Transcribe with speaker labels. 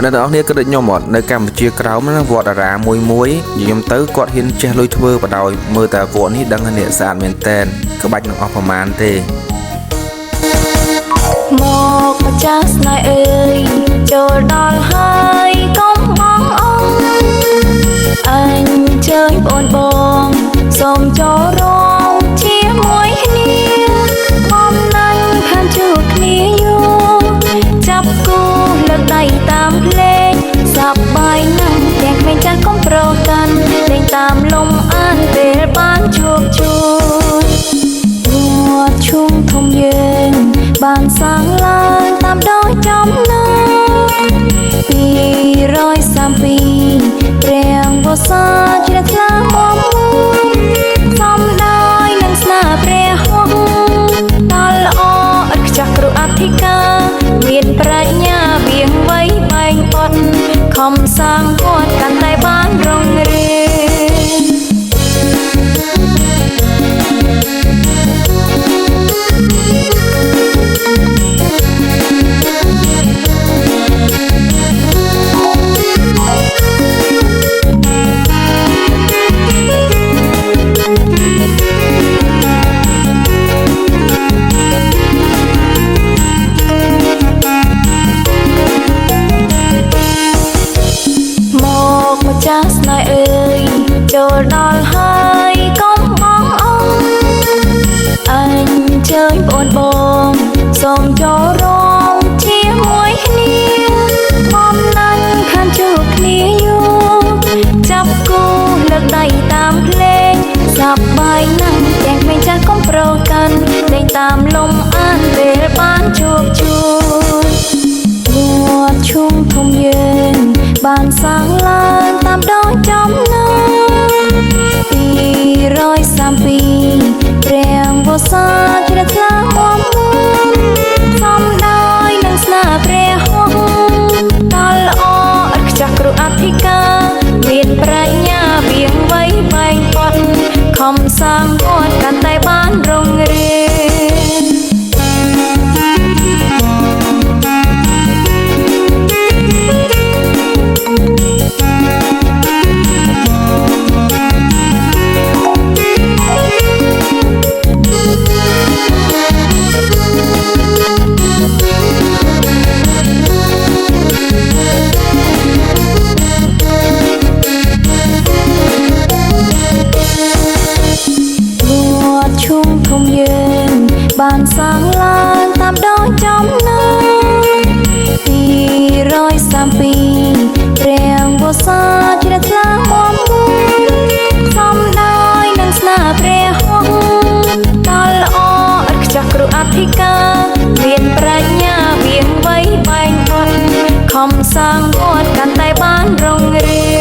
Speaker 1: នៅដល់នេះគឺដូចខ្ញុំអត់នៅកម្ពុជាក្រោមហ្នឹងវត្តអារាមមួយខ្ញុំទៅគាត់ហ៊ានចេះលុយធ្វើបដោយមើលតែវត្តនេះដឹងថាអ្នកស្អាតមែនតែនក្បាច់នឹងអស់ប្រមាណទេ
Speaker 2: មកម្ចាស់ស្នេហ៍អើយចូលដល់ហើយកុំបងអញជើញបងបងសូមចូលរួមជាមួយគ្នាបំណាញ់ខានជួបគ្នាយូរចាប់គូលើកដៃតាមភ្លេងសប្បាយណាស់ទាំងក្មេងចាស់កុំប្រកាន់លេងតាមលំអានពេលបានជួបជុំវត្តឈុំធំយើងបានសាងឡើងតាមដោយចំណង232ព្រះវស្សាជ្រះថ្លាមកសំដោយនឹងស្នាព្រះហង្សដល់ល្អឥតខ្ចោះគ្រូអធិការមានប្រាជ្ញាវៀងវៃបែងបត់ខំសាងវត្តកាន់តែបានរុងរឿងចាស់ស្នេហ៍អើយចូលដល់ហើយកុំបងអញជើញបងបងសូមចូលរួមជាមួយគ្នាបំណាញ់ខានជួបគ្នាយូរចាប់គូលើកដៃតាមភ្លេងសប្បាយណាស់ទាំងក្មេងចាស់កុំប្រកាន់លេងតាមលំអានពេលបានជួបជុំវត្តឈុំធំយើងបានសាងឡើងតាមដោយចំណង232ព្រះវស្សាជ្រះថ្លាមកសំដោយនឹងស្នាព្រះហង្សដល់ល្អឥតខ្ចោះគ្រូអធិការមានប្រាជ្ញាវៀងវៃបែងបត់ខំសាងវត្តកាន់តែបានរុងរឿងបានសាងឡើងតាមដោយចំណង232ព្រះវស្សាជ្រះថ្លាមកសំដោយនឹងស្នាព្រះហង្សដល់ល្អឥតខ្ចោះគ្រូអធិការមានប្រាជ្ញាវៀងវៃបែងបត់ខំសាងវត្តកាន់តែបានរុងរឿង